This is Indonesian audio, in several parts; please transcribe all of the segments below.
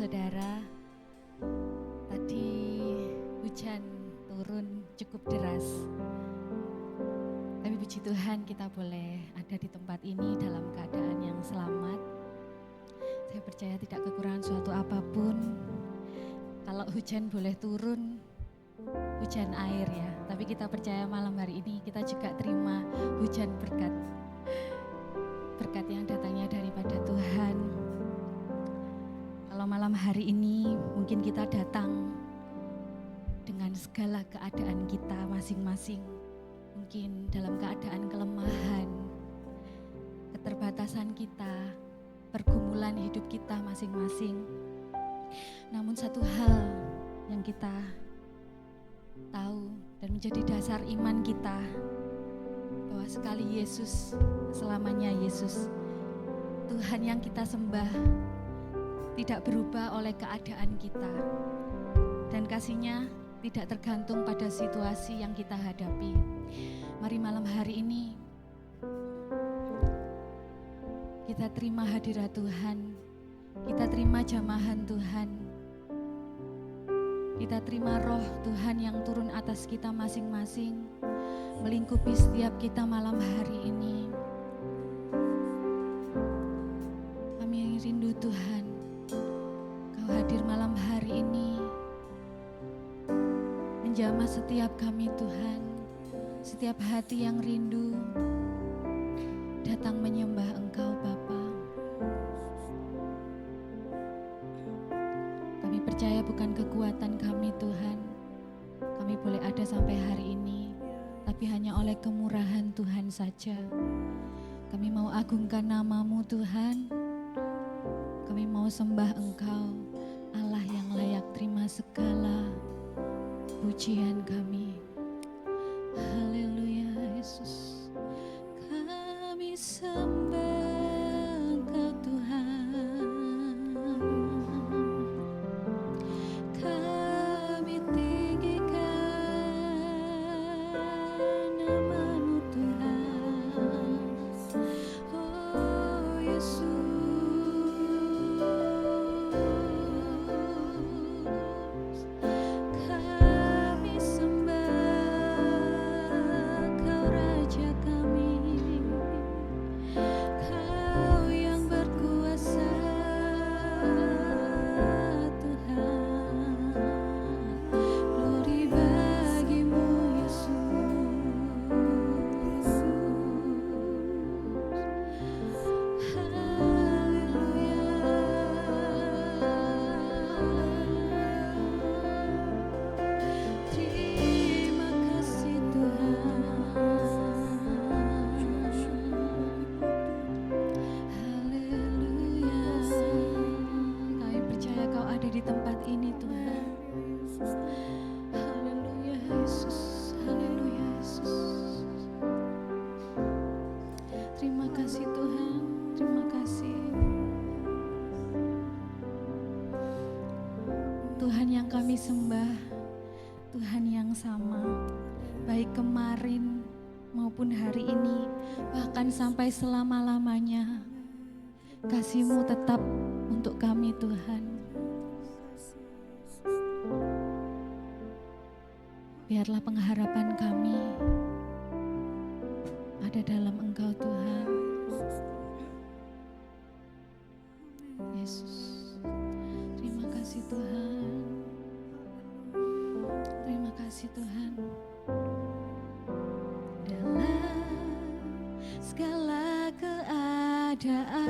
saudara, tadi hujan turun cukup deras. Tapi puji Tuhan kita boleh ada di tempat ini dalam keadaan yang selamat. Saya percaya tidak kekurangan suatu apapun. Kalau hujan boleh turun, hujan air ya. Tapi kita percaya malam hari ini kita juga terima hujan berkat. Berkat yang datangnya daripada Tuhan. Kalau malam hari ini mungkin kita datang dengan segala keadaan kita masing-masing. Mungkin dalam keadaan kelemahan, keterbatasan kita, pergumulan hidup kita masing-masing. Namun satu hal yang kita tahu dan menjadi dasar iman kita, bahwa sekali Yesus, selamanya Yesus, Tuhan yang kita sembah tidak berubah oleh keadaan kita, dan kasih-Nya tidak tergantung pada situasi yang kita hadapi. Mari malam hari ini kita terima hadirat Tuhan, kita terima jamahan Tuhan, kita terima roh Tuhan yang turun atas kita masing-masing, melingkupi setiap kita malam hari ini. Kami rindu Tuhan, Kau hadir malam hari ini, menjamah setiap kami Tuhan, setiap hati yang rindu datang menyembah Engkau Bapa. Kami percaya bukan kekuatan kami Tuhan, kami boleh ada sampai hari ini, tapi hanya oleh kemurahan Tuhan saja. Kami mau agungkan nama-Mu Tuhan, kami mau sembah Engkau, Allah yang layak terima segala pujian kami. Haleluya Yesus, kami sembah Engkau Tuhan, kami tinggikan nama-Mu Tuhan. Oh Yesus, Tuhan yang kami sembah, Tuhan yang sama, baik kemarin maupun hari ini, bahkan sampai selama-lamanya. Kasih-Mu tetap untuk kami Tuhan. Biarlah pengharapan kami ada dalam Engkau Tuhan. Yesus, terima kasih Tuhan. Terima kasih Tuhan. Dalam segala keadaan,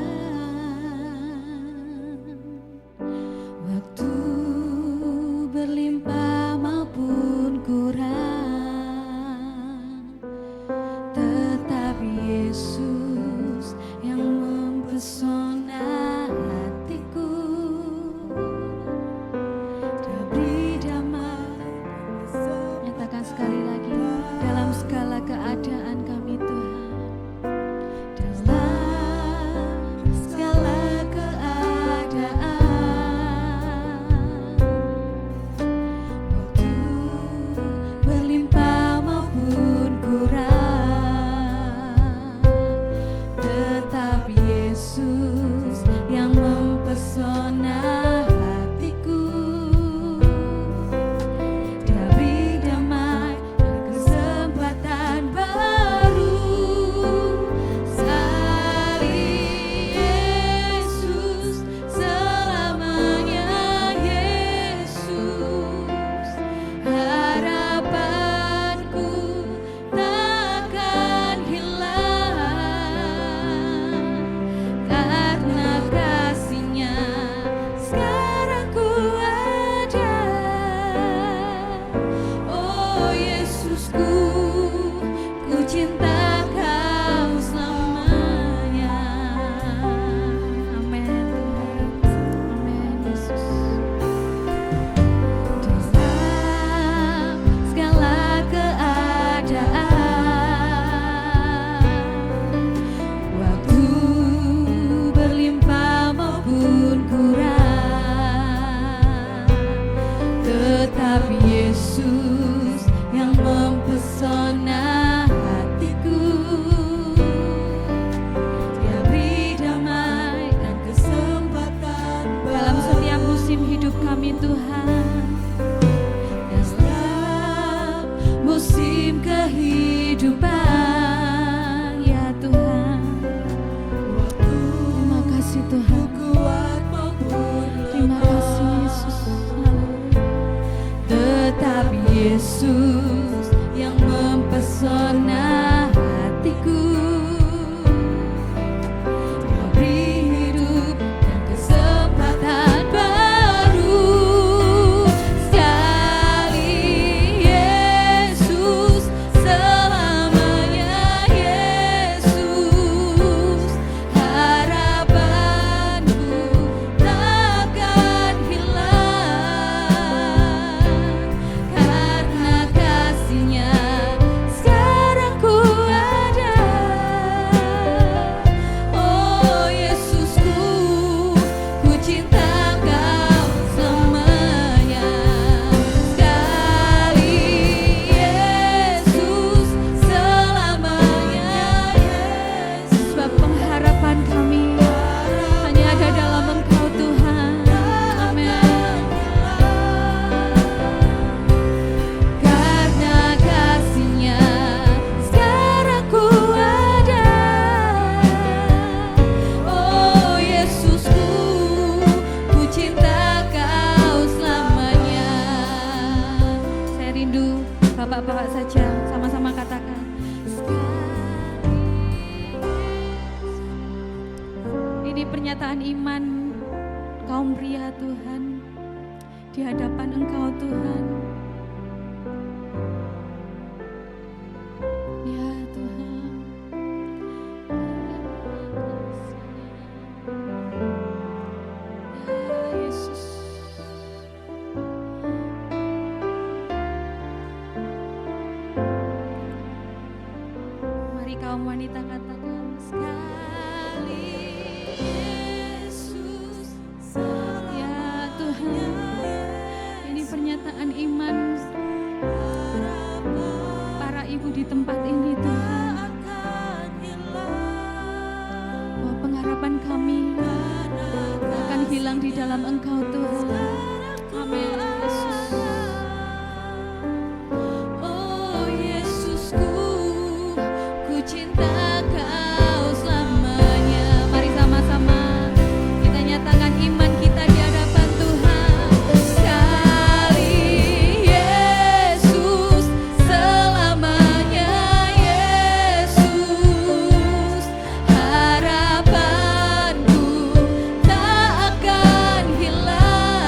waktu berlimpah maupun kurang, tetap Yesus yang mempesona hatiku. Beri damai, nyatakan sekali lagi, dalam segala keadaan kami Tuhan. Dalam segala keadaan, waktu berlimpah maupun kurang, tetap Yesus yang mempesona hatiku. kehidupan ya Tuhan. Terima kasih Tuhan. Terima kasih Yesus. Tetap Yesus yang mempesona hatiku. Kau beri hidup dan kesempatan baru sekali. Yesus selamanya. Yesus harapanku takkan hilang karena kasih-Nya sekarang ku ada. Oh Yesusku, ku cinta Kau selamanya. Sekali Yesus selamanya. Yesus, sebab pengharapan kami hanya ada dalam Engkau Tuhan. Amin. Karena kasih-Nya sekarang ku ada. Oh Yesusku, ku cinta Kau selamanya. Saya rindu Bapak-bapak saja sama-sama katakan sekali. Ini pernyataan iman kaum pria Tuhan di hadapan Engkau Tuhan. Ya Tuhan. Ya Yesus. Mari kaum wanita katakan sekali Yesus. Ya Tuhan. Ini pernyataan iman para ibu di tempat ini Tuhan. Bahwa pengharapan kami akan hilang di dalam Engkau Tuhan. Amin Yesus. Oh Yesusku, ku cinta Kau selamanya. Mari sama-sama kita nyatakan iman kita di hadapan Tuhan. Sekali Yesus selamanya. Yesus harapanku tak akan hilang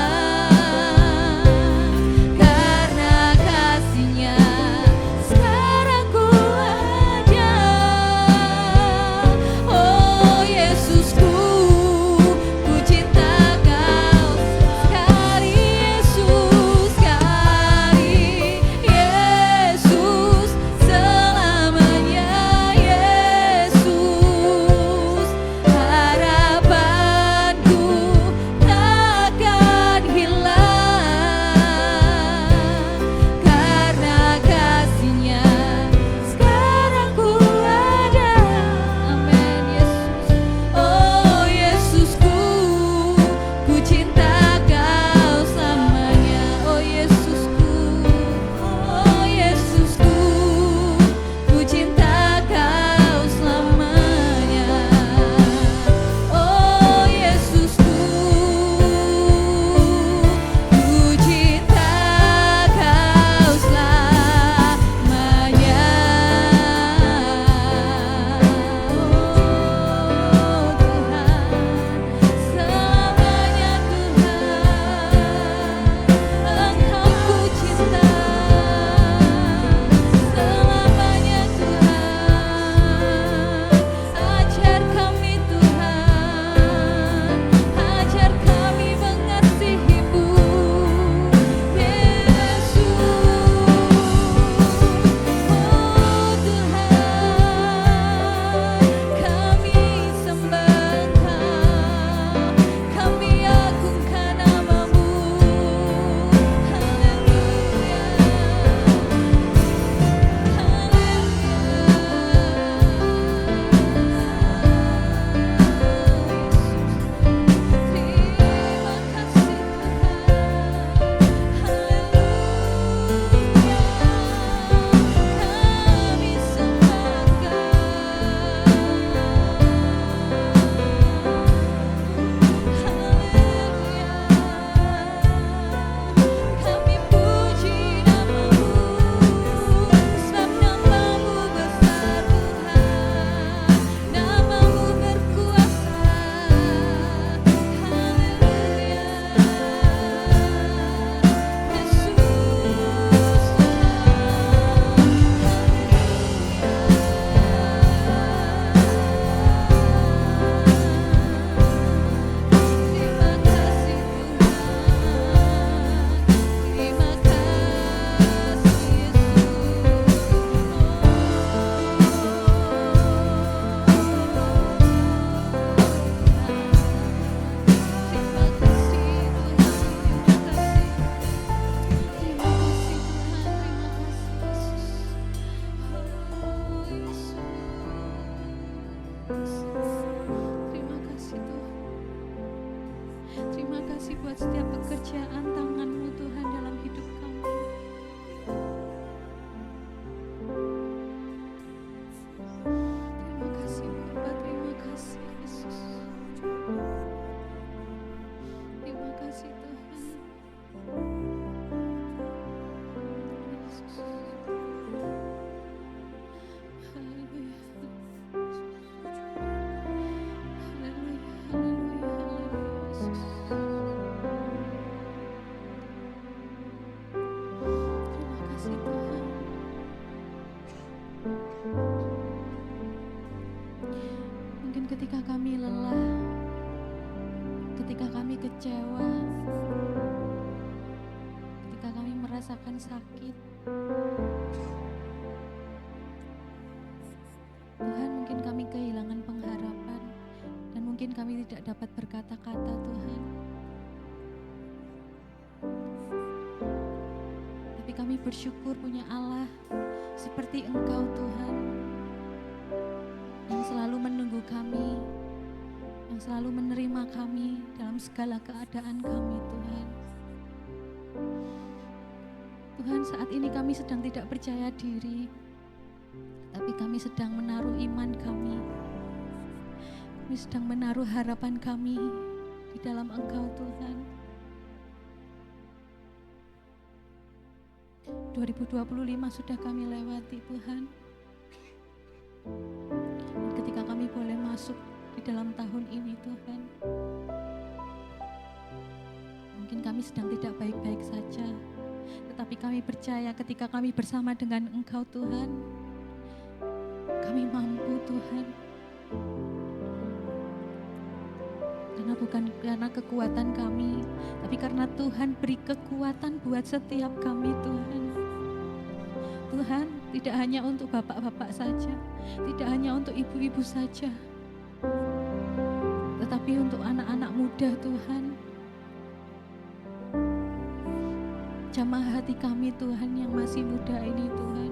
pekerjaan tangan-Mu Tuhan dalam hidup kami. Terima kasih Bapa, terima kasih Yesus. Terima kasih Tuhan. Yesus. Haleluya. Haleluya, haleluya, haleluya, Yesus. Terima kasih Tuhan. Mungkin ketika kami lelah, ketika kami kecewa, ketika kami merasakan sakit, Tuhan, mungkin kami kehilangan pengharapan dan mungkin kami tidak dapat berkata-kata, Tuhan. Tapi kami bersyukur punya Allah seperti Engkau, Tuhan, yang selalu menunggu kami, yang selalu menerima kami dalam segala keadaan kami, Tuhan. Tuhan, saat ini kami sedang tidak percaya diri, tapi kami sedang menaruh iman kami. Kami sedang menaruh harapan kami di dalam Engkau, Tuhan. 2025 sudah kami lewati, Tuhan. Dan ketika kami boleh masuk di dalam tahun ini, Tuhan, mungkin kami sedang tidak baik-baik saja, tetapi kami percaya ketika kami bersama dengan Engkau, Tuhan, kami mampu, Tuhan. Karena bukan karena kekuatan kami, tapi karena Tuhan beri kekuatan buat setiap kami, Tuhan. Tuhan, tidak hanya untuk bapak-bapak saja, tidak hanya untuk ibu-ibu saja, tetapi untuk anak-anak muda, Tuhan. Jamah hati kami, Tuhan, yang masih muda ini, Tuhan,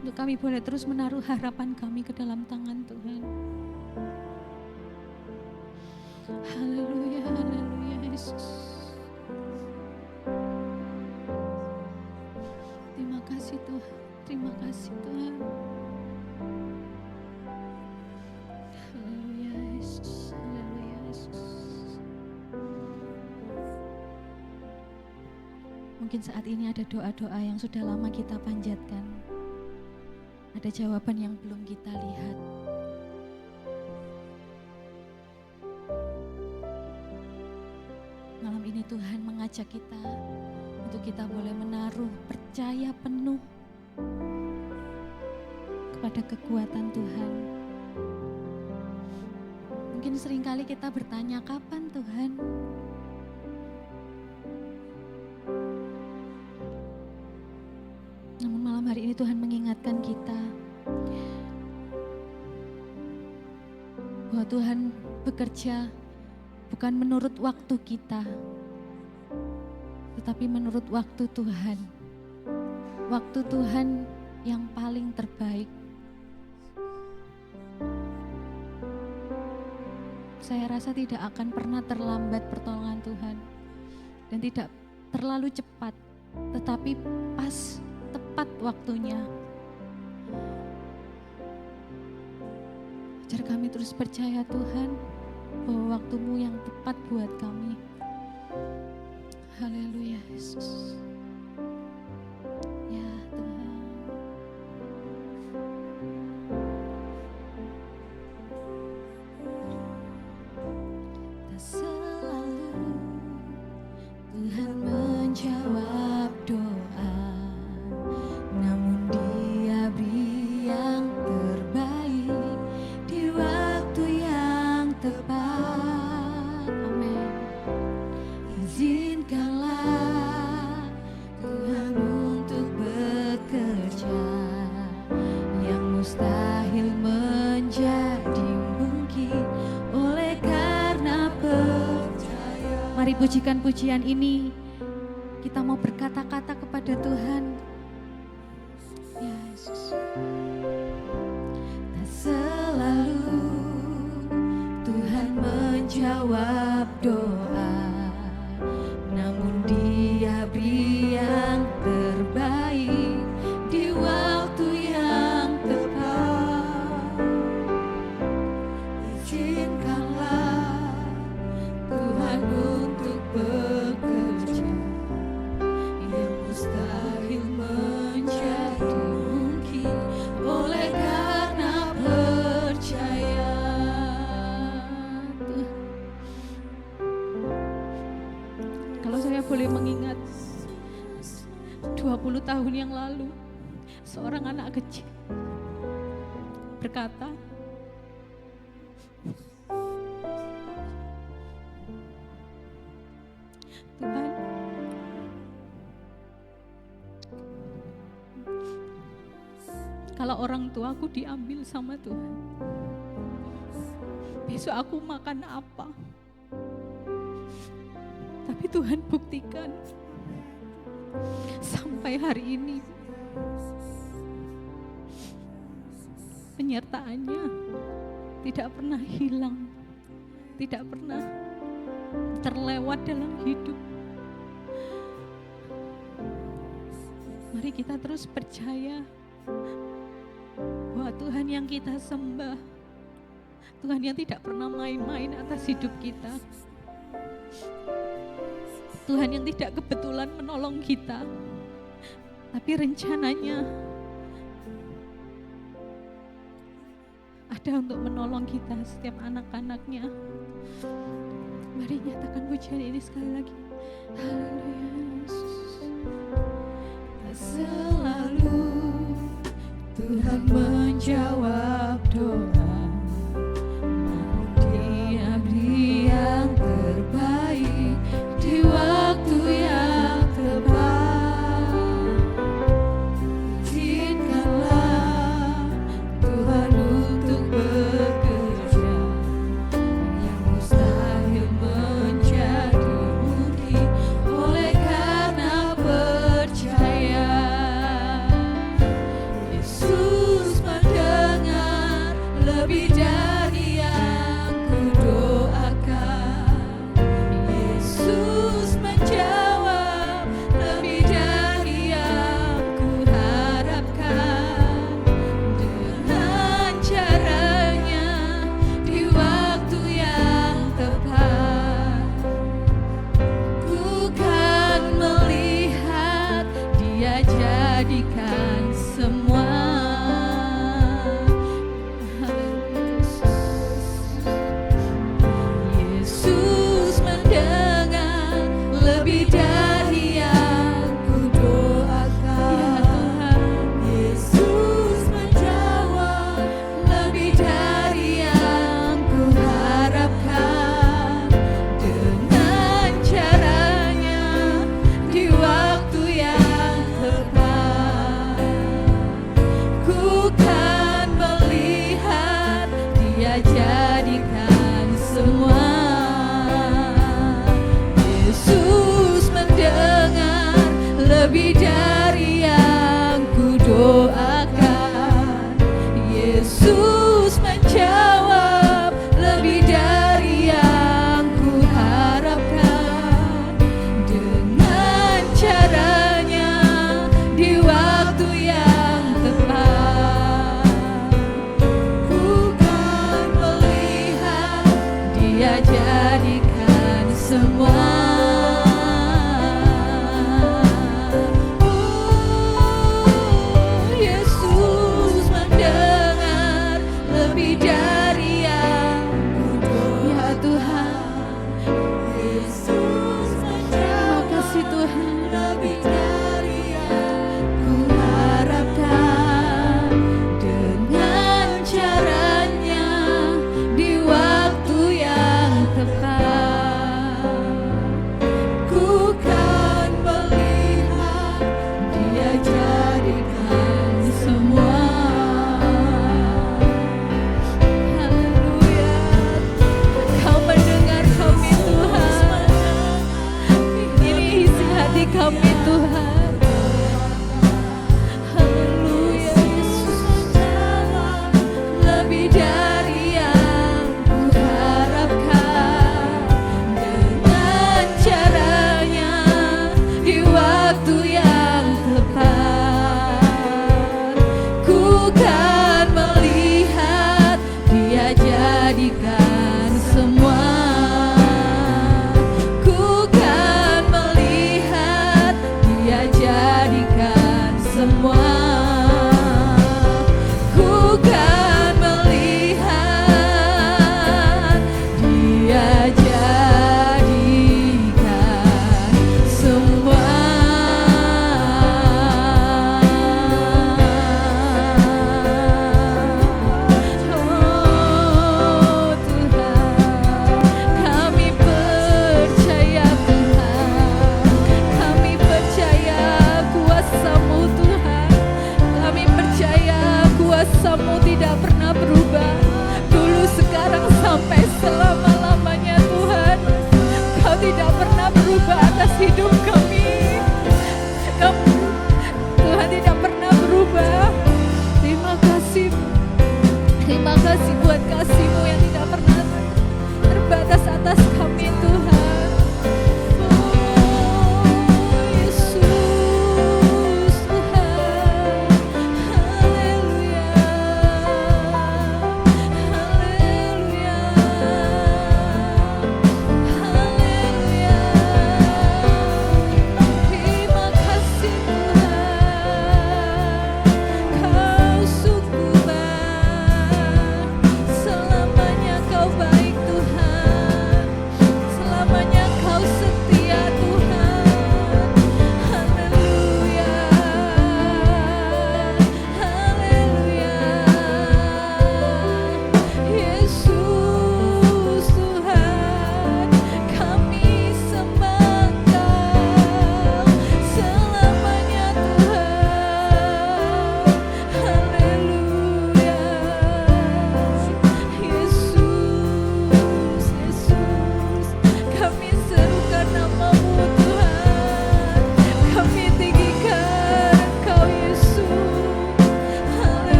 untuk kami boleh terus menaruh harapan kami ke dalam tangan Tuhan. Haleluya, haleluya, Yesus. Terima kasih Tuhan, terima kasih Tuhan. Haleluya, Yesus, haleluya, Yesus. Mungkin saat ini ada doa-doa yang sudah lama kita panjatkan. Ada jawaban yang belum kita lihat. Malam ini Tuhan mengajak kita untuk kita boleh menaruh percaya penuh kepada kekuatan Tuhan. Mungkin seringkali kita bertanya, kapan Tuhan? Namun malam hari ini Tuhan mengingatkan kita bahwa Tuhan bekerja bukan menurut waktu kita, tetapi menurut waktu Tuhan. Waktu Tuhan yang paling terbaik. Saya rasa tidak akan pernah terlambat pertolongan Tuhan. Dan tidak terlalu cepat, tetapi pas, tepat waktunya. Ajar kami terus percaya Tuhan, bahwa waktu-Mu yang tepat buat kami. Haleluya, Yesus. Ya Tuhan. Tak selalu Tuhan menjawab doa, namun Dia beri yang terbaik di waktu yang tepat. Amin. Izinkanlah Tuhan untuk bekerja, yang mustahil menjadi mungkin oleh karena percaya. Mari pujikan pujian ini. Kita mau berkata-kata kepada Tuhan. Ya Yesus. Tak selalu Tuhan menjawab doa, namun seorang anak kecil berkata, Tuhan, kalau orang tuaku diambil sama Tuhan, besok aku makan apa? Tapi Tuhan buktikan sampai hari ini penyertaannya tidak pernah hilang, tidak pernah terlewat dalam hidup. Mari kita terus percaya bahwa Tuhan yang kita sembah, Tuhan yang tidak pernah main-main atas hidup kita, Tuhan yang tidak kebetulan menolong kita, tapi rencananya ada untuk menolong kita setiap anak-anaknya. Mari nyatakan pujian ini sekali lagi. Haleluya Yesus. Selalu Tuhan menjawab doa, Dia beri yang terbaik di waktu yang tepat. Izinkanlah Tuhan untuk bekerja, yang mustahil menjadi mungkin oleh karena percaya. Yesus mendengar lebih dari yang kudoakan. Yesus menjawab lebih dari yang kuharapkan. Dengan caranya di waktu yang tepat, ku kan melihat Dia jadikan semua. Yesus mendengar lebih dari yang kudoakan. Yesus menjawab lebih dari yang kuharapkan. Dengan caranya di waktu yang tepat,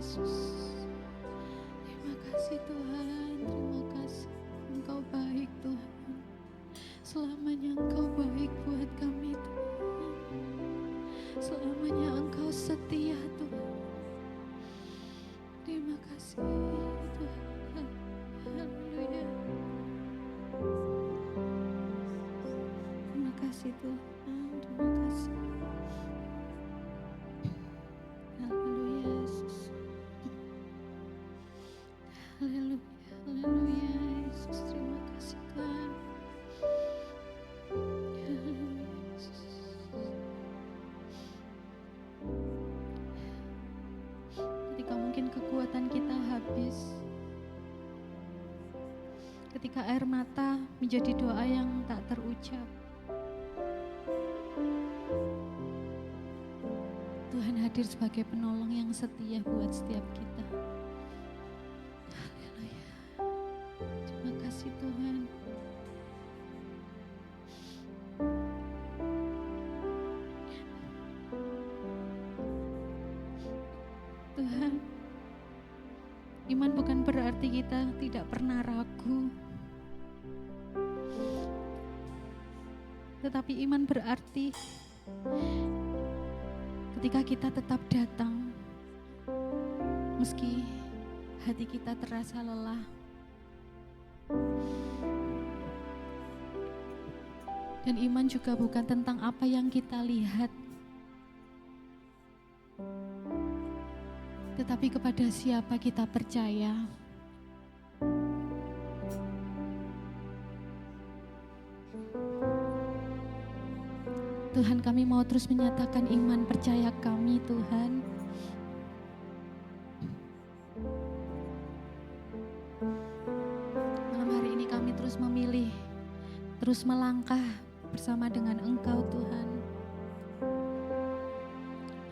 Yesus. Terima kasih Tuhan, terima kasih. Engkau baik Tuhan. Selamanya Engkau baik buat kami Tuhan. Selamanya Engkau setia Tuhan. Terima kasih Tuhan. Haleluya. Terima kasih Tuhan, terima kasih. Haleluya Yesus. Haleluya, haleluya Yesus. Terima kasih Tuhan. Haleluya Yesus. Ketika mungkin kekuatan kita habis, ketika air mata menjadi doa yang tak terucap, Tuhan hadir sebagai penolong yang setia buat setiap kita. Haleluya. Terima kasih Tuhan. Tuhan, iman bukan berarti kita tidak pernah ragu. Tetapi iman berarti ketika kita tetap datang, meski hati kita terasa lelah. Dan iman juga bukan tentang apa yang kita lihat, tetapi kepada siapa kita percaya. Tuhan, kami mau terus menyatakan iman percaya kami, Tuhan. Malam hari ini kami terus memilih, terus melangkah bersama dengan Engkau, Tuhan.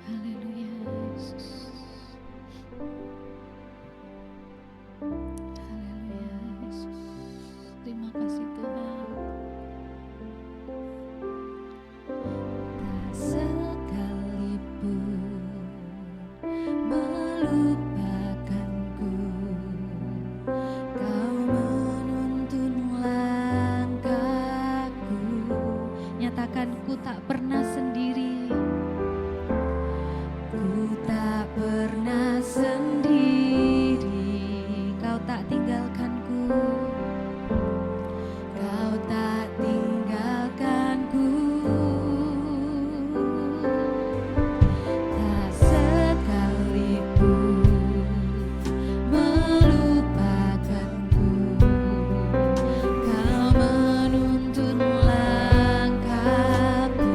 Haleluya, Yesus. Haleluya, Yesus. Terima kasih, Tuhan. Ku tak pernah sendiri, ku tak pernah sendiri. Kau tak tinggalkanku, kau tak tinggalkanku. Tak sekalipun melupakanku, kau menuntun langkahku.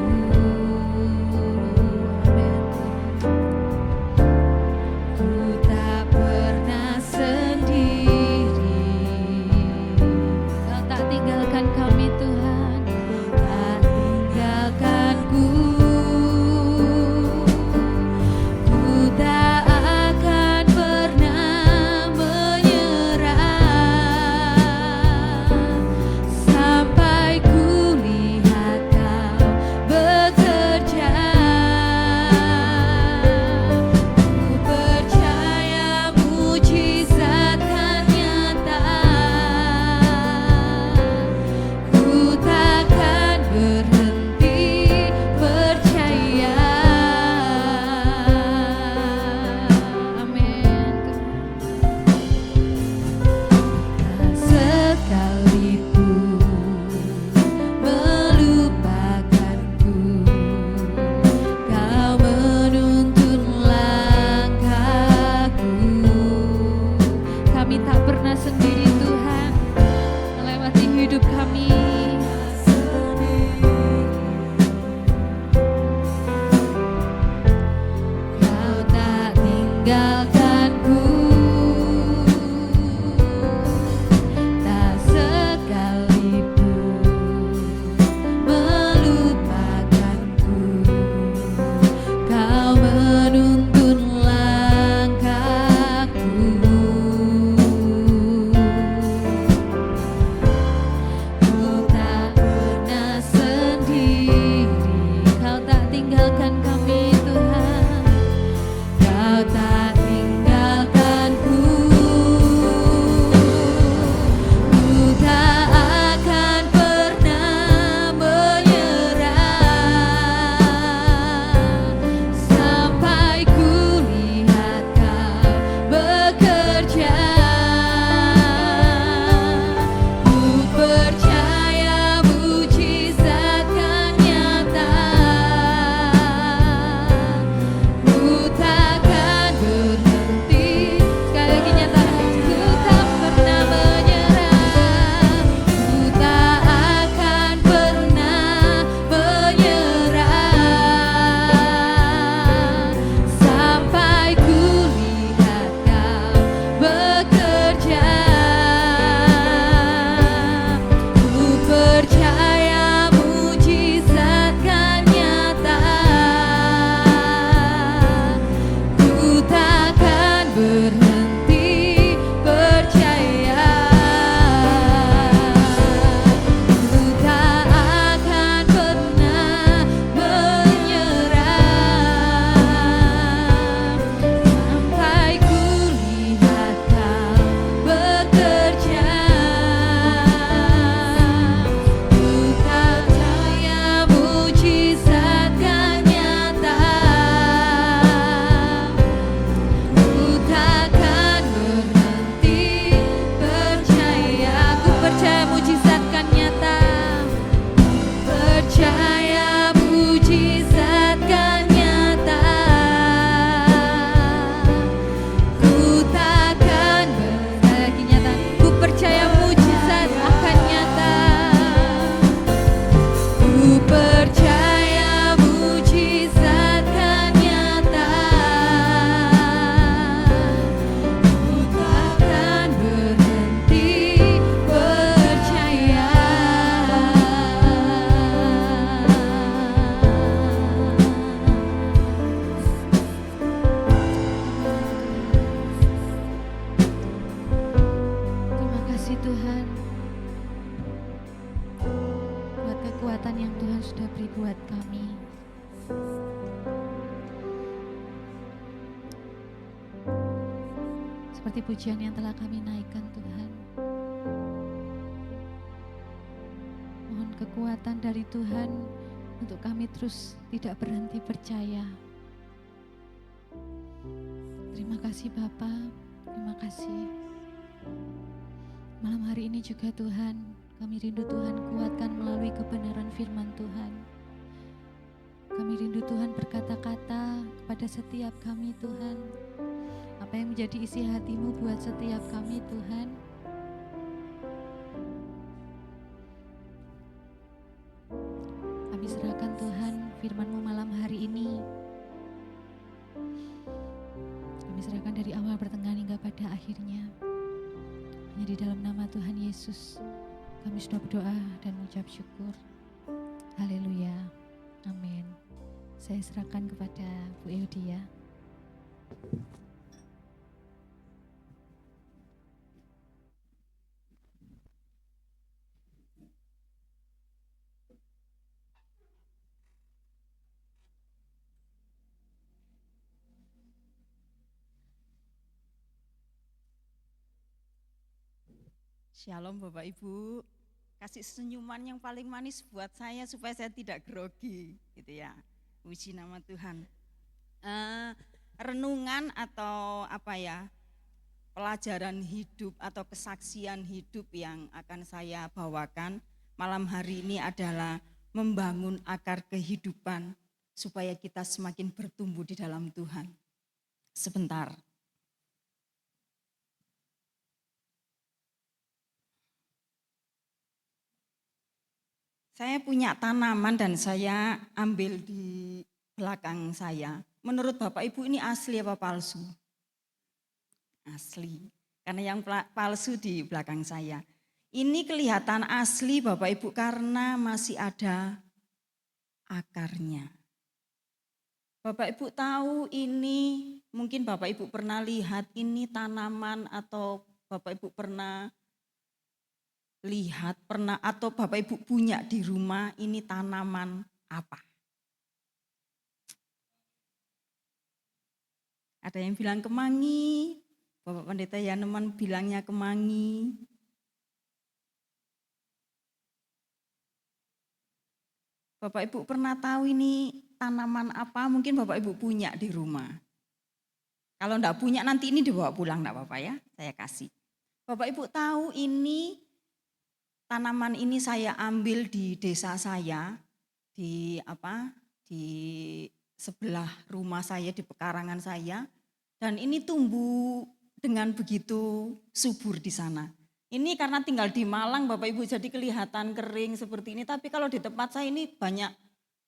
sudah beri buat kami. Seperti pujian yang telah kami naikkan Tuhan. Mohon kekuatan dari Tuhan untuk kami terus tidak berhenti percaya. Terima kasih Bapa, terima kasih. Malam hari ini juga Tuhan, kami rindu Tuhan kuatkan melalui kebenaran firman Tuhan. Kami rindu Tuhan berkata-kata kepada setiap kami Tuhan. Apa yang menjadi isi hati-Mu buat setiap kami Tuhan. Kami serahkan Tuhan firman-Mu malam hari ini. Kami serahkan dari awal pertengahan hingga pada akhirnya. Hanya di dalam nama Tuhan Yesus kami sudah berdoa dan mengucap syukur. Haleluya. Amin. Saya serahkan kepada Bu Eudia. Shalom Bapak Ibu, kasih senyuman yang paling manis buat saya supaya saya tidak grogi gitu ya. Puji nama Tuhan. Renungan atau pelajaran hidup atau kesaksian hidup yang akan saya bawakan malam hari ini adalah membangun akar kehidupan supaya kita semakin bertumbuh di dalam Tuhan. Sebentar. Saya punya tanaman dan saya ambil di belakang saya. Menurut Bapak Ibu ini asli apa palsu? Asli, karena yang palsu di belakang saya. Ini kelihatan asli Bapak Ibu karena masih ada akarnya. Bapak Ibu tahu ini, mungkin Bapak Ibu pernah lihat ini tanaman atau Bapak Ibu pernah lihat, atau Bapak Ibu punya di rumah ini tanaman apa? Ada yang bilang kemangi, Bapak Pendeta Yanuman bilangnya kemangi. Bapak Ibu pernah tahu ini tanaman apa? Mungkin Bapak Ibu punya di rumah. Kalau enggak punya nanti ini dibawa pulang enggak apa-apa ya, saya kasih. Bapak Ibu tahu ini tanaman ini saya ambil di desa saya, di sebelah rumah saya, di pekarangan saya, dan ini tumbuh dengan begitu subur di sana. Ini karena tinggal di Malang Bapak Ibu jadi kelihatan kering seperti ini, tapi kalau di tempat saya ini banyak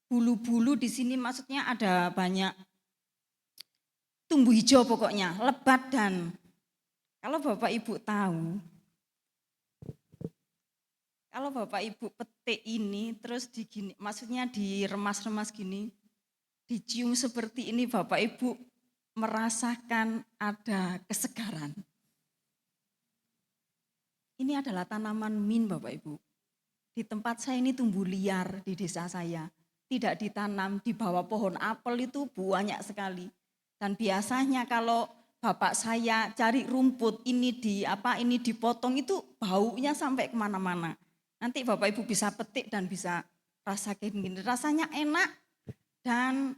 bulu-bulu di sini, maksudnya ada banyak tumbuh hijau pokoknya, lebat. Dan kalau Bapak Ibu tahu, kalau Bapak Ibu petik ini terus maksudnya diremas-remas gini, dicium seperti ini, Bapak Ibu merasakan ada kesegaran. Ini adalah tanaman mint Bapak Ibu. Di tempat saya ini tumbuh liar di desa saya. Tidak ditanam, di bawah pohon apel itu banyak sekali. Dan biasanya kalau bapak saya cari rumput ini dipotong itu baunya sampai kemana-mana. Nanti Bapak Ibu bisa petik dan bisa rasakan gini. Rasanya enak dan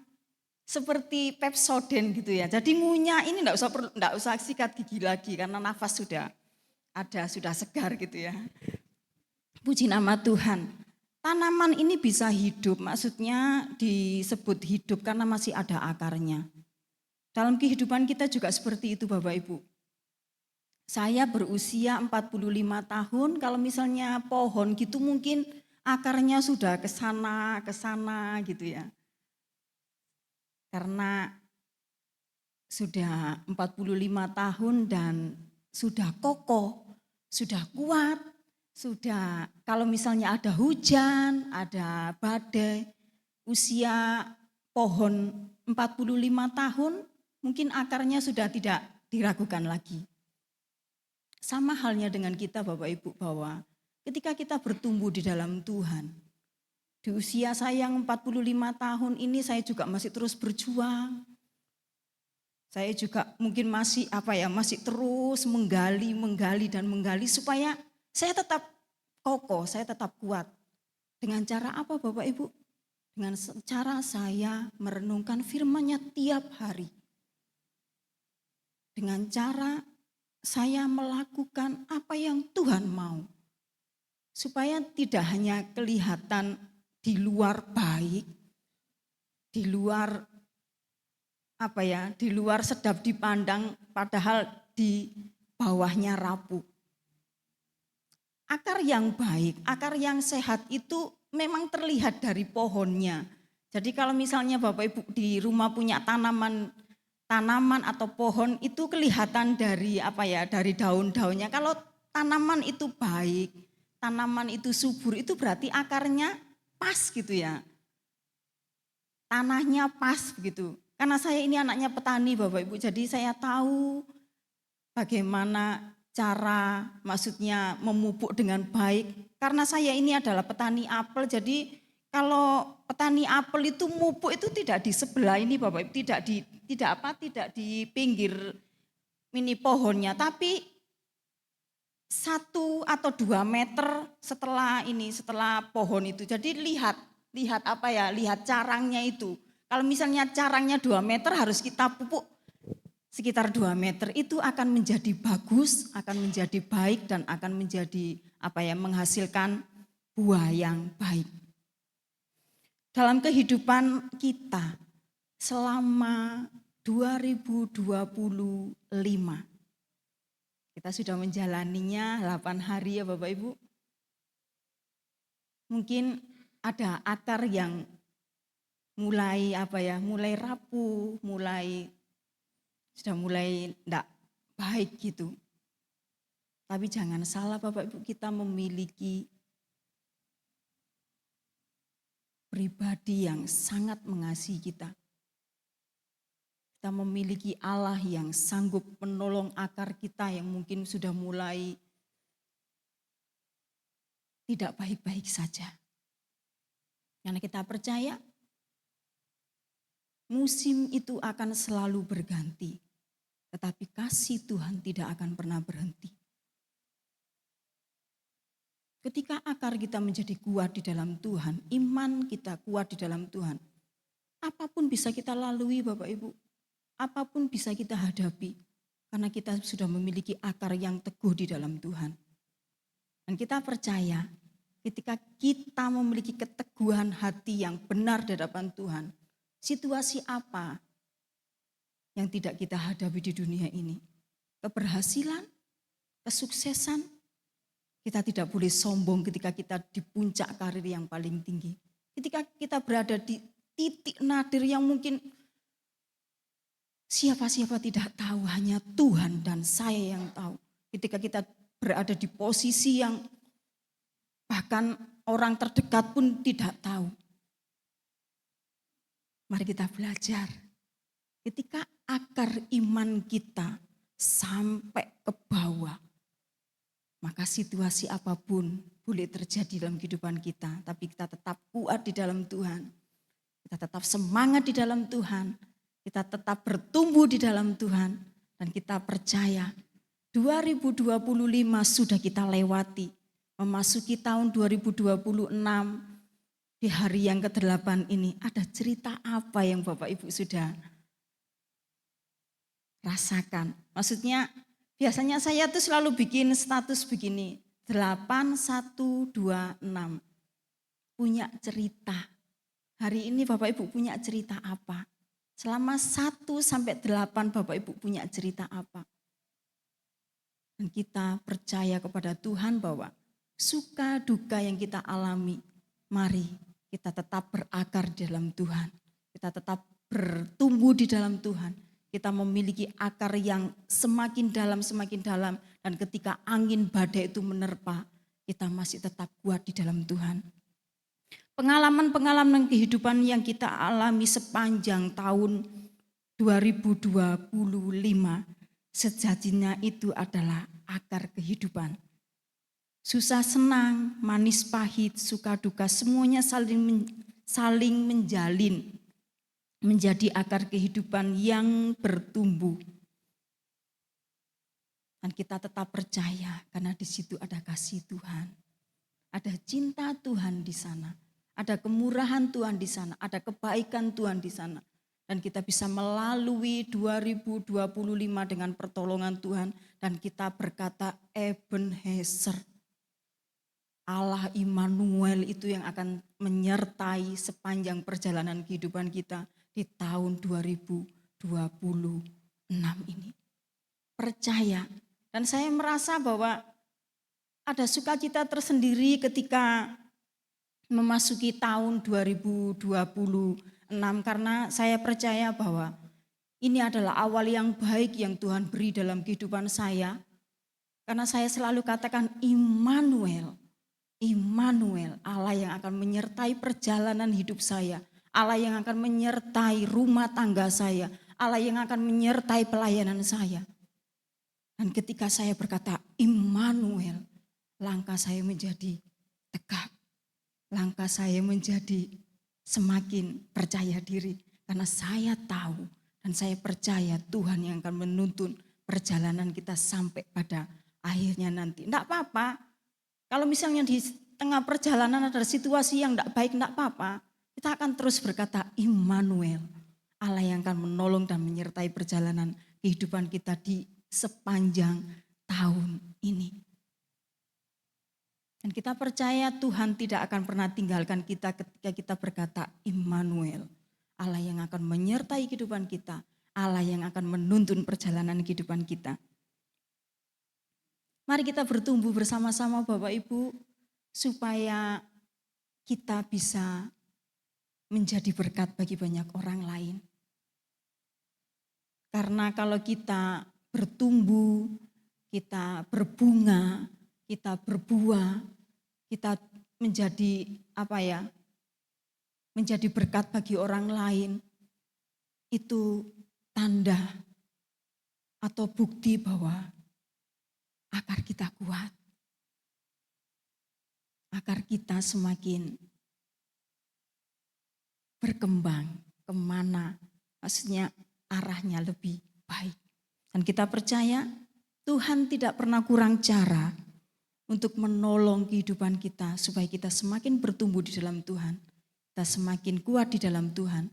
seperti Pepsodent gitu ya. Jadi ngunyah ini enggak usah sikat gigi lagi karena nafas sudah segar gitu ya. Puji nama Tuhan. Tanaman ini bisa hidup, maksudnya disebut hidup karena masih ada akarnya. Dalam kehidupan kita juga seperti itu Bapak Ibu. Saya berusia 45 tahun, kalau misalnya pohon gitu mungkin akarnya sudah ke sana gitu ya. Karena sudah 45 tahun dan sudah kokoh, sudah kuat, sudah kalau misalnya ada hujan, ada badai, usia pohon 45 tahun mungkin akarnya sudah tidak diragukan lagi. Sama halnya dengan kita Bapak Ibu, bahwa ketika kita bertumbuh di dalam Tuhan, Di usia saya yang 45 tahun ini saya juga masih terus berjuang. Saya juga mungkin masih masih terus menggali supaya saya tetap kokoh, saya tetap kuat. Dengan cara apa Bapak Ibu? Dengan cara saya merenungkan firman-Nya tiap hari. Dengan cara saya melakukan apa yang Tuhan mau. Supaya tidak hanya kelihatan di luar baik, di luar di luar sedap dipandang, padahal di bawahnya rapuh. Akar yang baik, akar yang sehat itu memang terlihat dari pohonnya. Jadi kalau misalnya Bapak Ibu di rumah punya tanaman atau pohon itu kelihatan dari dari daun-daunnya. Kalau tanaman itu baik, tanaman itu subur, itu berarti akarnya pas gitu ya. Tanahnya pas begitu. Karena saya ini anaknya petani Bapak Ibu, jadi saya tahu bagaimana cara maksudnya memupuk dengan baik. Karena saya ini adalah petani apel, jadi kalau petani apel itu mupuk itu tidak di sebelah ini Bapak Ibu, tidak di pinggir mini pohonnya, tapi 1 atau 2 meter setelah pohon itu. Jadi lihat lihat carangnya itu. Kalau misalnya carangnya 2 meter harus kita pupuk sekitar 2 meter, itu akan menjadi bagus, akan menjadi baik dan akan menjadi menghasilkan buah yang baik. Dalam kehidupan kita selama 2025, kita sudah menjalaninya 8 hari ya Bapak Ibu. Mungkin ada akar yang mulai mulai rapuh, sudah mulai enggak baik gitu. Tapi jangan salah Bapak Ibu, kita memiliki pribadi yang sangat mengasihi kita. Kita memiliki Allah yang sanggup menolong akar kita yang mungkin sudah mulai tidak baik-baik saja. Karena kita percaya musim itu akan selalu berganti, tetapi kasih Tuhan tidak akan pernah berhenti. Ketika akar kita menjadi kuat di dalam Tuhan, iman kita kuat di dalam Tuhan, apapun bisa kita lalui Bapak Ibu, apapun bisa kita hadapi, karena kita sudah memiliki akar yang teguh di dalam Tuhan. Dan kita percaya ketika kita memiliki keteguhan hati yang benar di hadapan Tuhan, situasi apa yang tidak kita hadapi di dunia ini? Keberhasilan, kesuksesan, kita tidak boleh sombong ketika kita di puncak karir yang paling tinggi. Ketika kita berada di titik nadir yang mungkin siapa-siapa tidak tahu, hanya Tuhan dan saya yang tahu. Ketika kita berada di posisi yang bahkan orang terdekat pun tidak tahu. Mari kita belajar. Ketika akar iman kita sampai ke bawah, maka situasi apapun boleh terjadi dalam kehidupan kita. Tapi kita tetap kuat di dalam Tuhan. Kita tetap semangat di dalam Tuhan. Kita tetap bertumbuh di dalam Tuhan. Dan kita percaya 2025 sudah kita lewati. Memasuki tahun 2026. Di hari yang ke-8 ini ada cerita apa yang Bapak Ibu sudah rasakan? Maksudnya biasanya saya tuh selalu bikin status begini, 8126, punya cerita. Hari ini Bapak Ibu punya cerita apa? Selama 1 sampai 8 Bapak Ibu punya cerita apa? Dan kita percaya kepada Tuhan bahwa suka duka yang kita alami, mari kita tetap berakar di dalam Tuhan. Kita tetap bertumbuh di dalam Tuhan. Kita memiliki akar yang semakin dalam. Dan ketika angin badai itu menerpa, kita masih tetap kuat di dalam Tuhan. Pengalaman-pengalaman kehidupan yang kita alami sepanjang tahun 2025, sejatinya itu adalah akar kehidupan. Susah senang, manis pahit, suka duka, semuanya saling menjalin. Menjadi akar kehidupan yang bertumbuh. Dan kita tetap percaya karena di situ ada kasih Tuhan. Ada cinta Tuhan di sana. Ada kemurahan Tuhan di sana. Ada kebaikan Tuhan di sana. Dan kita bisa melalui 2025 dengan pertolongan Tuhan. Dan kita berkata Ebenezer. Allah Immanuel itu yang akan menyertai sepanjang perjalanan kehidupan kita di tahun 2026 ini. Percaya. Dan saya merasa bahwa ada sukacita tersendiri ketika memasuki tahun 2026 karena saya percaya bahwa ini adalah awal yang baik yang Tuhan beri dalam kehidupan saya. Karena saya selalu katakan Immanuel, Allah yang akan menyertai perjalanan hidup saya, Allah yang akan menyertai rumah tangga saya, Allah yang akan menyertai pelayanan saya. Dan ketika saya berkata Immanuel, langkah saya menjadi tegak, langkah saya menjadi semakin percaya diri. Karena saya tahu dan saya percaya Tuhan yang akan menuntun perjalanan kita sampai pada akhirnya nanti. Enggak apa-apa. Kalau misalnya di tengah perjalanan ada situasi yang tidak baik, tidak apa-apa. Kita akan terus berkata Immanuel, Allah yang akan menolong dan menyertai perjalanan kehidupan kita di sepanjang tahun ini. Dan kita percaya Tuhan tidak akan pernah tinggalkan kita ketika kita berkata Immanuel, Allah yang akan menyertai kehidupan kita, Allah yang akan menuntun perjalanan kehidupan kita. Mari kita bertumbuh bersama-sama Bapak Ibu supaya kita bisa menjadi berkat bagi banyak orang lain. Karena kalau kita bertumbuh, kita berbunga, kita berbuah, kita menjadi menjadi berkat bagi orang lain. Itu tanda atau bukti bahwa akar kita kuat, akar kita semakin berkembang kemana, maksudnya arahnya lebih baik. Dan kita percaya Tuhan tidak pernah kurang cara untuk menolong kehidupan kita supaya kita semakin bertumbuh di dalam Tuhan, kita semakin kuat di dalam Tuhan.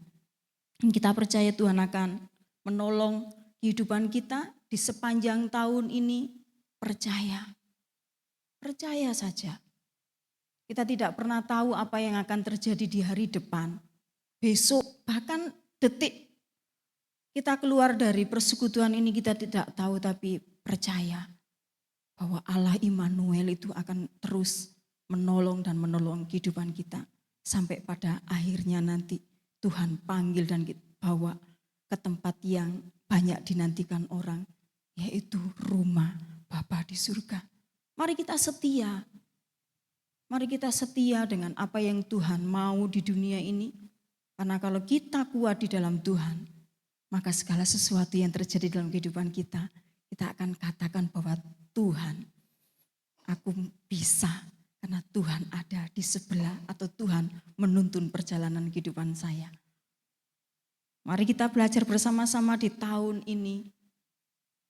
Dan kita percaya Tuhan akan menolong kehidupan kita di sepanjang tahun ini. Percaya saja. Kita tidak pernah tahu apa yang akan terjadi di hari depan. Besok, bahkan detik kita keluar dari persekutuan ini kita tidak tahu, tapi percaya bahwa Allah Immanuel itu akan terus menolong dan menolong kehidupan kita. Sampai pada akhirnya nanti Tuhan panggil dan bawa ke tempat yang banyak dinantikan orang, yaitu rumah Bapa di surga. Mari kita setia. Mari kita setia dengan apa yang Tuhan mau di dunia ini. Karena kalau kita kuat di dalam Tuhan, maka segala sesuatu yang terjadi dalam kehidupan kita, kita akan katakan bahwa Tuhan, aku bisa karena Tuhan ada di sebelah atau Tuhan menuntun perjalanan kehidupan saya. Mari kita belajar bersama-sama di tahun ini.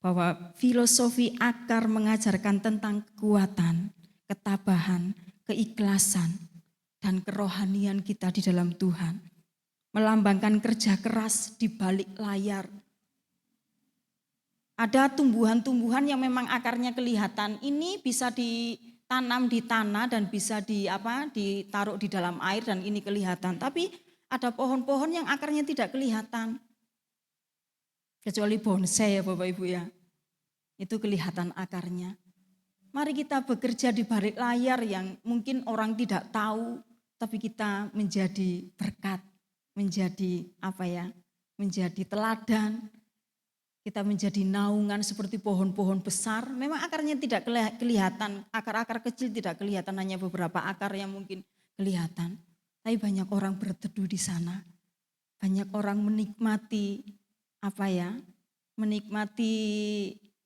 Bahwa filosofi akar mengajarkan tentang kekuatan, ketabahan, keikhlasan, dan kerohanian kita di dalam Tuhan. Melambangkan kerja keras di balik layar. Ada tumbuhan-tumbuhan yang memang akarnya kelihatan. Ini bisa ditanam di tanah dan bisa ditaruh di dalam air dan ini kelihatan. Tapi ada pohon-pohon yang akarnya tidak kelihatan. Kecuali bonsai ya Bapak Ibu ya. Itu kelihatan akarnya. Mari kita bekerja di balik layar yang mungkin orang tidak tahu. Tapi kita menjadi berkat. Menjadi menjadi teladan. Kita menjadi naungan seperti pohon-pohon besar. Memang akarnya tidak kelihatan. Akar-akar kecil tidak kelihatan. Hanya beberapa akar yang mungkin kelihatan. Tapi banyak orang berteduh di sana. Banyak orang menikmati menikmati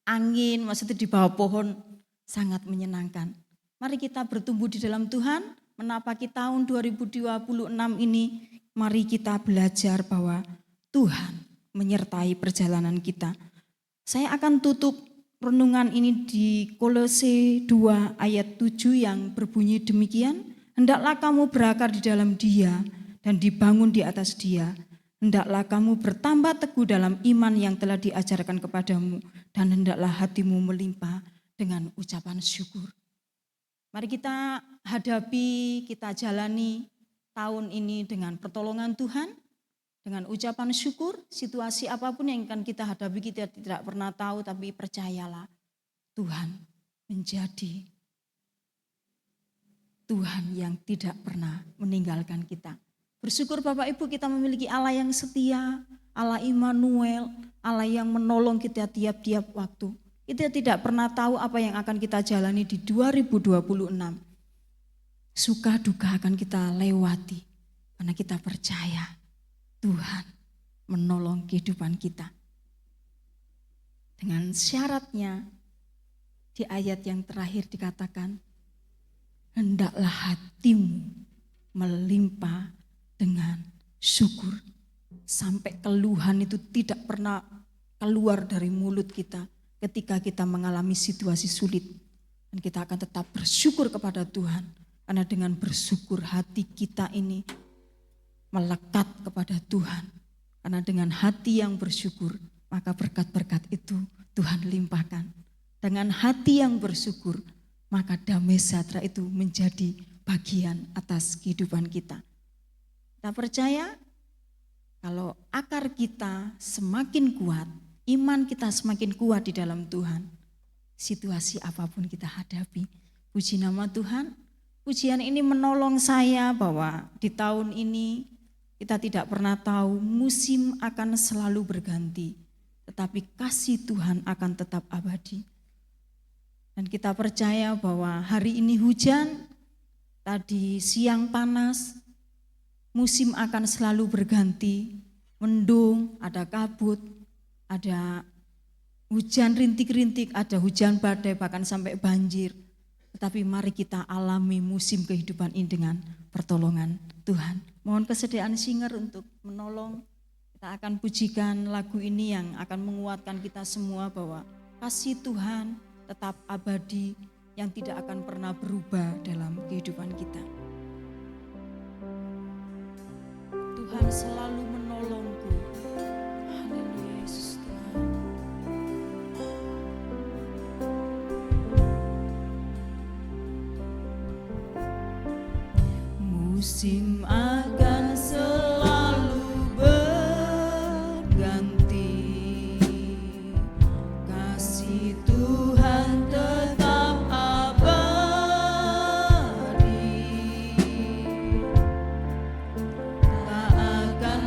angin, maksudnya di bawah pohon sangat menyenangkan. Mari kita bertumbuh di dalam Tuhan, menapaki tahun 2026 ini, mari kita belajar bahwa Tuhan menyertai perjalanan kita. Saya akan tutup renungan ini di Kolose 2 ayat 7 yang berbunyi demikian, hendaklah kamu berakar di dalam Dia dan dibangun di atas Dia. Hendaklah kamu bertambah teguh dalam iman yang telah diajarkan kepadamu dan hendaklah hatimu melimpah dengan ucapan syukur. Mari kita hadapi, kita jalani tahun ini dengan pertolongan Tuhan, dengan ucapan syukur. Situasi apapun yang akan kita hadapi kita tidak pernah tahu, tapi percayalah Tuhan menjadi Tuhan yang tidak pernah meninggalkan kita. Bersyukur Bapak Ibu kita memiliki Allah yang setia, Allah Immanuel, Allah yang menolong kita tiap-tiap waktu. Kita tidak pernah tahu apa yang akan kita jalani di 2026. Suka duka akan kita lewati karena kita percaya Tuhan menolong kehidupan kita. Dengan syaratnya di ayat yang terakhir dikatakan, hendaklah hatimu melimpah dengan syukur. Sampai keluhan itu tidak pernah keluar dari mulut kita. Ketika kita mengalami situasi sulit, dan kita akan tetap bersyukur kepada Tuhan, karena dengan bersyukur hati kita ini melekat kepada Tuhan, karena dengan hati yang bersyukur maka berkat-berkat itu Tuhan limpahkan. Dengan hati yang bersyukur maka damai sejahtera itu menjadi bagian atas kehidupan kita. Kita percaya kalau akar kita semakin kuat, iman kita semakin kuat di dalam Tuhan, situasi apapun kita hadapi. Puji nama Tuhan, pujian ini menolong saya bahwa di tahun ini kita tidak pernah tahu musim akan selalu berganti, tetapi kasih Tuhan akan tetap abadi. Dan kita percaya bahwa hari ini hujan, tadi siang panas, musim akan selalu berganti, mendung, ada kabut, ada hujan rintik-rintik, ada hujan badai, bahkan sampai banjir. Tetapi mari kita alami musim kehidupan ini dengan pertolongan Tuhan. Mohon kesediaan singer untuk menolong. Kita akan pujikan lagu ini yang akan menguatkan kita semua bahwa kasih Tuhan tetap abadi yang tidak akan pernah berubah dalam kehidupan kita. Tuhan selalu menolongku. Haleluya Yesus Tuhan. Musim akan selalu berganti, kasih Tuhan tetap abadi, tak akan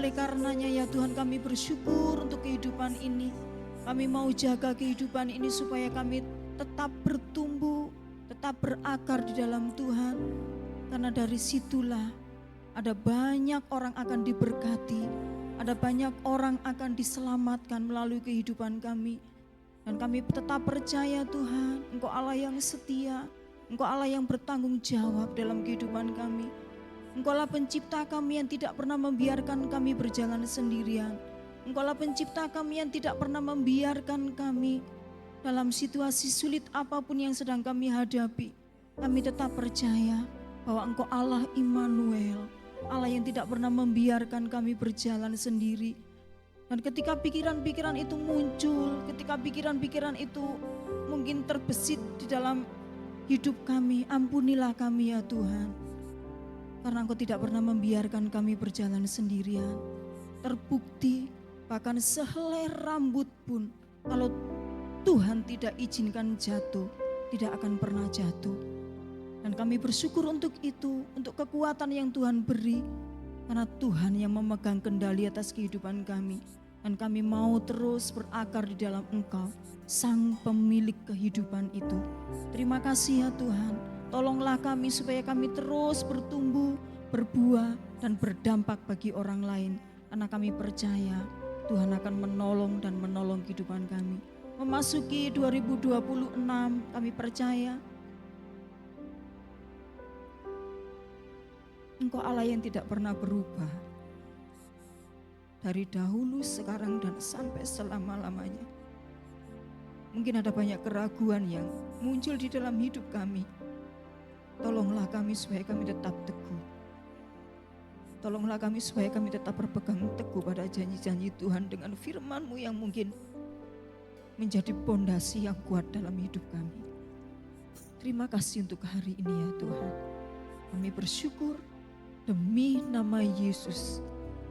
Oleh karenanya ya Tuhan, kami bersyukur untuk kehidupan ini. Kami mau jaga kehidupan ini supaya kami tetap bertumbuh, tetap berakar di dalam Tuhan. Karena dari situlah ada banyak orang akan diberkati, ada banyak orang akan diselamatkan melalui kehidupan kami. Dan kami tetap percaya Tuhan, Engkau Allah yang setia, Engkau Allah yang bertanggung jawab dalam kehidupan kami. Engkaulah pencipta kami yang tidak pernah membiarkan kami berjalan sendirian. Engkaulah pencipta kami yang tidak pernah membiarkan kami dalam situasi sulit apapun yang sedang kami hadapi. Kami tetap percaya bahwa Engkau Allah Immanuel, Allah yang tidak pernah membiarkan kami berjalan sendiri. Dan ketika pikiran-pikiran itu muncul, ketika pikiran-pikiran itu mungkin terbesit di dalam hidup kami, ampunilah kami ya Tuhan. Karena Engkau tidak pernah membiarkan kami berjalan sendirian. Terbukti bahkan sehelai rambut pun kalau Tuhan tidak izinkan jatuh, tidak akan pernah jatuh. Dan kami bersyukur untuk itu, untuk kekuatan yang Tuhan beri. Karena Tuhan yang memegang kendali atas kehidupan kami. Dan kami mau terus berakar di dalam Engkau, Sang pemilik kehidupan itu. Terima kasih ya Tuhan. Tolonglah kami supaya kami terus bertumbuh, berbuah, dan berdampak bagi orang lain. Karena kami percaya Tuhan akan menolong dan menolong kehidupan kami. Memasuki 2026, kami percaya Engkau Allah yang tidak pernah berubah. Dari dahulu, sekarang, dan sampai selama-lamanya. Mungkin ada banyak keraguan yang muncul di dalam hidup kami. Tolonglah kami supaya kami tetap teguh. Tolonglah kami supaya kami tetap berpegang teguh pada janji-janji Tuhan dengan firman-Mu yang mungkin menjadi pondasi yang kuat dalam hidup kami. Terima kasih untuk hari ini ya Tuhan. Kami bersyukur demi nama Yesus,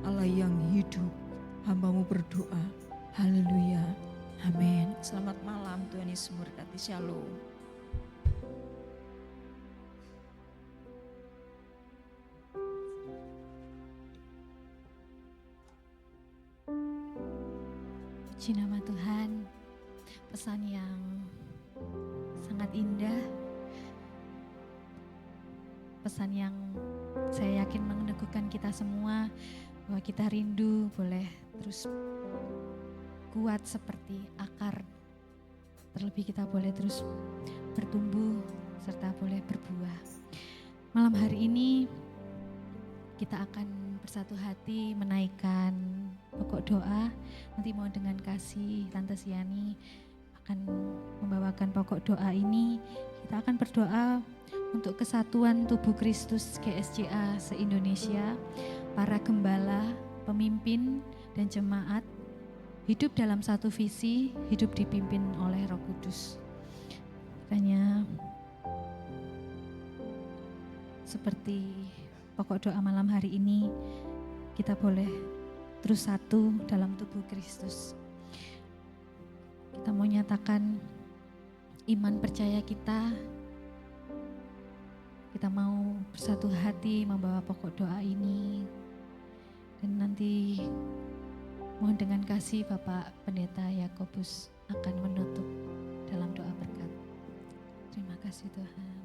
Allah yang hidup. Hamba-Mu berdoa. Haleluya. Amin. Selamat malam, Tuhan Yesus memberkati. Shalom. Puji nama Tuhan, pesan yang sangat indah, pesan yang saya yakin meneguhkan kita semua bahwa kita rindu boleh terus kuat seperti akar, terlebih kita boleh terus bertumbuh serta boleh berbuah. Malam hari ini kita akan bersatu hati menaikkan pokok doa. Nanti mohon dengan kasih Tante Siani akan membawakan pokok doa ini. Kita akan berdoa untuk kesatuan tubuh Kristus GSJA se-Indonesia, para gembala, pemimpin, dan jemaat hidup dalam satu visi, hidup dipimpin oleh Roh Kudus. Kiranya seperti pokok doa malam hari ini, kita boleh terus satu dalam tubuh Kristus. Kita mau nyatakan iman percaya kita mau bersatu hati membawa pokok doa ini. Dan nanti mohon dengan kasih Bapak Pendeta Yakobus akan menutup dalam doa berkat. Terima kasih Tuhan.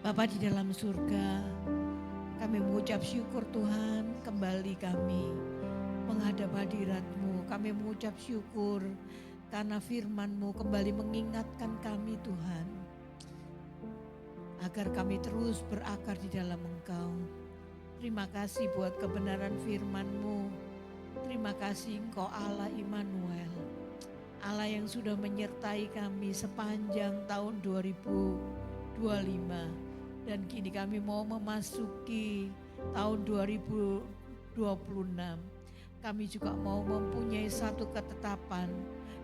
Bapa di dalam surga, kami mengucap syukur Tuhan, kembali kami menghadap hadirat-Mu. Kami mengucap syukur karena firman-Mu kembali mengingatkan kami Tuhan, agar kami terus berakar di dalam Engkau. Terima kasih buat kebenaran firman-Mu. Terima kasih Engkau Allah Immanuel, Allah yang sudah menyertai kami sepanjang tahun 2025. Dan kini kami mau memasuki tahun 2026. Kami juga mau mempunyai satu ketetapan.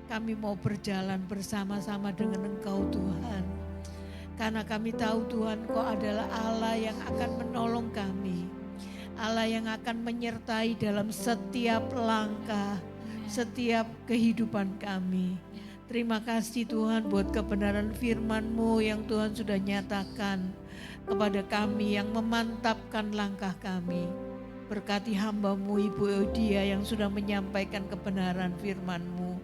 Kami mau berjalan bersama-sama dengan Engkau Tuhan. Karena kami tahu Tuhan Engkau adalah Allah yang akan menolong kami. Allah yang akan menyertai dalam setiap langkah, setiap kehidupan kami. Terima kasih Tuhan buat kebenaran firman-Mu yang Tuhan sudah nyatakan kepada kami, yang memantapkan langkah kami. Berkati hamba-Mu Ibu Eudia yang sudah menyampaikan kebenaran firman-Mu.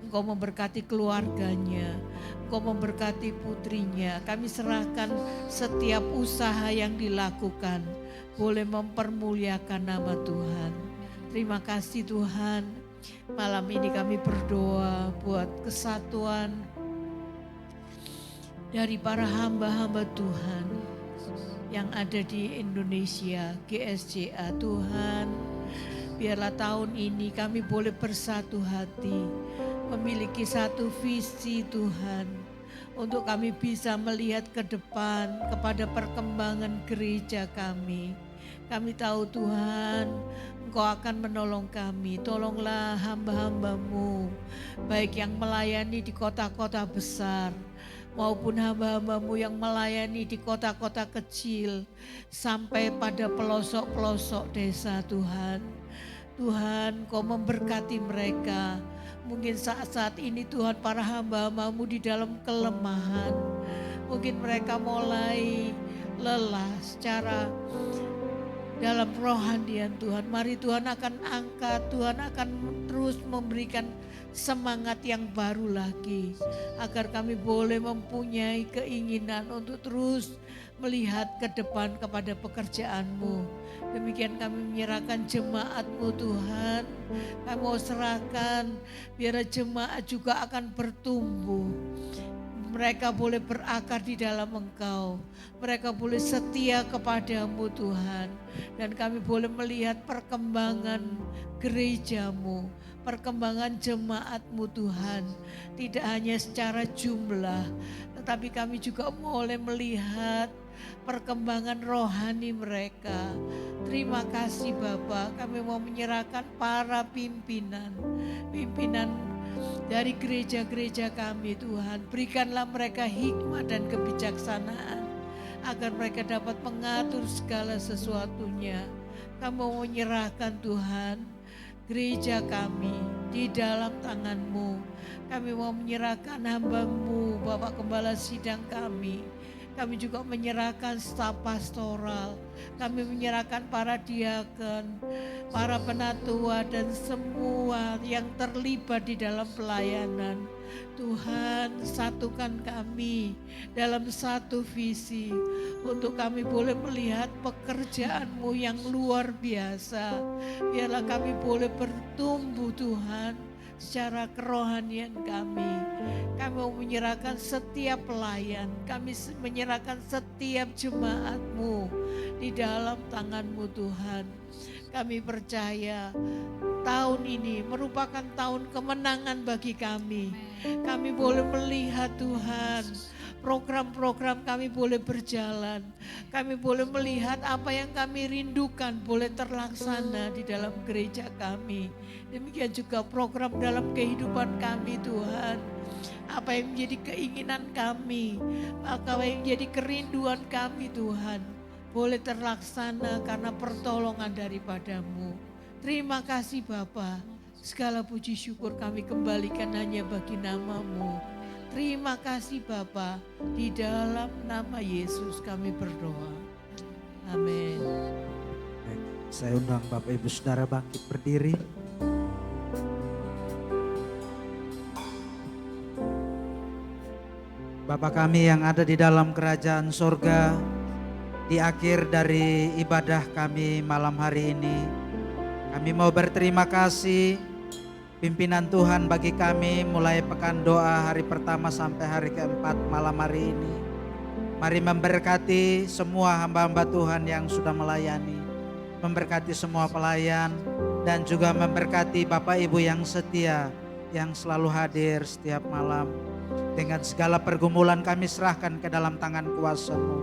Engkau memberkati keluarganya, Engkau memberkati putrinya. Kami serahkan setiap usaha yang dilakukan boleh mempermuliakan nama Tuhan. Terima kasih Tuhan. Malam ini kami berdoa buat kesatuan dari para hamba-hamba Tuhan yang ada di Indonesia, GSJA. Tuhan, biarlah tahun ini kami boleh bersatu hati, memiliki satu visi Tuhan, untuk kami bisa melihat ke depan kepada perkembangan gereja kami. Kami tahu Tuhan, Engkau akan menolong kami. Tolonglah hamba-hamba-Mu, baik yang melayani di kota-kota besar, maupun hamba-hamba-Mu yang melayani di kota-kota kecil, sampai pada pelosok-pelosok desa Tuhan. Tuhan, Kau memberkati mereka. Mungkin saat-saat ini Tuhan, para hamba-hamba-Mu di dalam kelemahan. Mungkin mereka mulai lelah secara dalam rohanian Tuhan. Mari Tuhan akan angkat, Tuhan akan terus memberikan semangat yang baru lagi, agar kami boleh mempunyai keinginan untuk terus melihat ke depan kepada pekerjaan-Mu. Demikian kami menyerahkan jemaat-Mu Tuhan. Kami mau serahkan, biar jemaat juga akan bertumbuh. Mereka boleh berakar di dalam Engkau. Mereka boleh setia kepadamu Tuhan. Dan kami boleh melihat perkembangan gereja-Mu, perkembangan jemaat-Mu Tuhan. Tidak hanya secara jumlah, tetapi kami juga boleh melihat perkembangan rohani mereka. Terima kasih Bapa, kami mau menyerahkan para pimpinan dari gereja-gereja kami Tuhan. Berikanlah mereka hikmat dan kebijaksanaan, agar mereka dapat mengatur segala sesuatunya. Kami mau menyerahkan Tuhan gereja kami di dalam tangan-Mu. Kami mau menyerahkan hamba-Mu, Bapak Gembala Sidang kami. Kami juga menyerahkan staf pastoral. Kami menyerahkan para diaken, para penatua, dan semua yang terlibat di dalam pelayanan. Tuhan, satukan kami dalam satu visi, untuk kami boleh melihat pekerjaan-Mu yang luar biasa. Biarlah kami boleh bertumbuh Tuhan secara kerohanian kami. Kami mau menyerahkan setiap pelayan, kami menyerahkan setiap jemaat-Mu di dalam tangan-Mu Tuhan. Kami percaya tahun ini merupakan tahun kemenangan bagi kami. Kami boleh melihat Tuhan, program-program kami boleh berjalan. Kami boleh melihat apa yang kami rindukan boleh terlaksana di dalam gereja kami. Demikian juga program dalam kehidupan kami Tuhan. Apa yang menjadi keinginan kami, apa yang menjadi kerinduan kami Tuhan, boleh terlaksana karena pertolongan daripada-Mu. Terima kasih Bapa, segala puji syukur kami kembalikan hanya bagi nama-Mu. Terima kasih Bapa, di dalam nama Yesus kami berdoa. Amin. Saya undang Bapak Ibu Saudara bangkit berdiri. Bapa kami yang ada di dalam kerajaan sorga, di akhir dari ibadah kami malam hari ini, kami mau berterima kasih pimpinan Tuhan bagi kami mulai pekan doa hari pertama sampai hari keempat malam hari ini. Mari memberkati semua hamba-hamba Tuhan yang sudah melayani, memberkati semua pelayan, dan juga memberkati Bapak Ibu yang setia, yang selalu hadir setiap malam. Dengan segala pergumulan kami serahkan ke dalam tangan kuasa-Mu.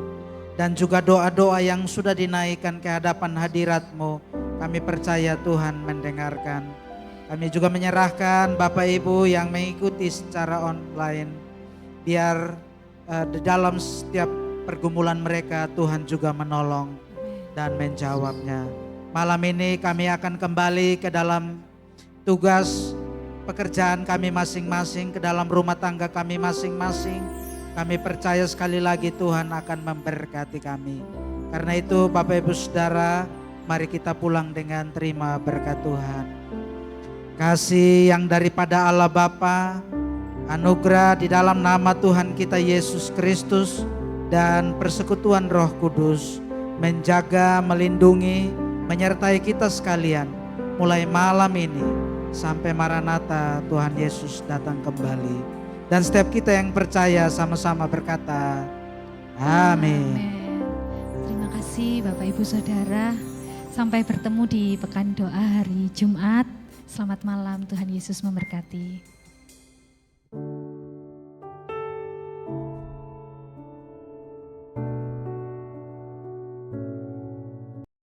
Dan juga doa-doa yang sudah dinaikkan ke hadapan hadirat-Mu, kami percaya Tuhan mendengarkan. Kami juga menyerahkan Bapak Ibu yang mengikuti secara online. Biar di dalam setiap pergumulan mereka Tuhan juga menolong dan menjawabnya. Malam ini kami akan kembali ke dalam tugas pekerjaan kami masing-masing, ke dalam rumah tangga kami masing-masing. Kami percaya sekali lagi Tuhan akan memberkati kami. Karena itu Bapak Ibu Saudara, mari kita pulang dengan terima berkat Tuhan. Kasih yang daripada Allah Bapa, anugerah di dalam nama Tuhan kita Yesus Kristus, dan persekutuan Roh Kudus menjaga, melindungi, menyertai kita sekalian mulai malam ini sampai Maranatha Tuhan Yesus datang kembali. Dan setiap kita yang percaya sama-sama berkata, amin. Terima kasih Bapak Ibu Saudara. Sampai bertemu di Pekan Doa hari Jumat. Selamat malam, Tuhan Yesus memberkati.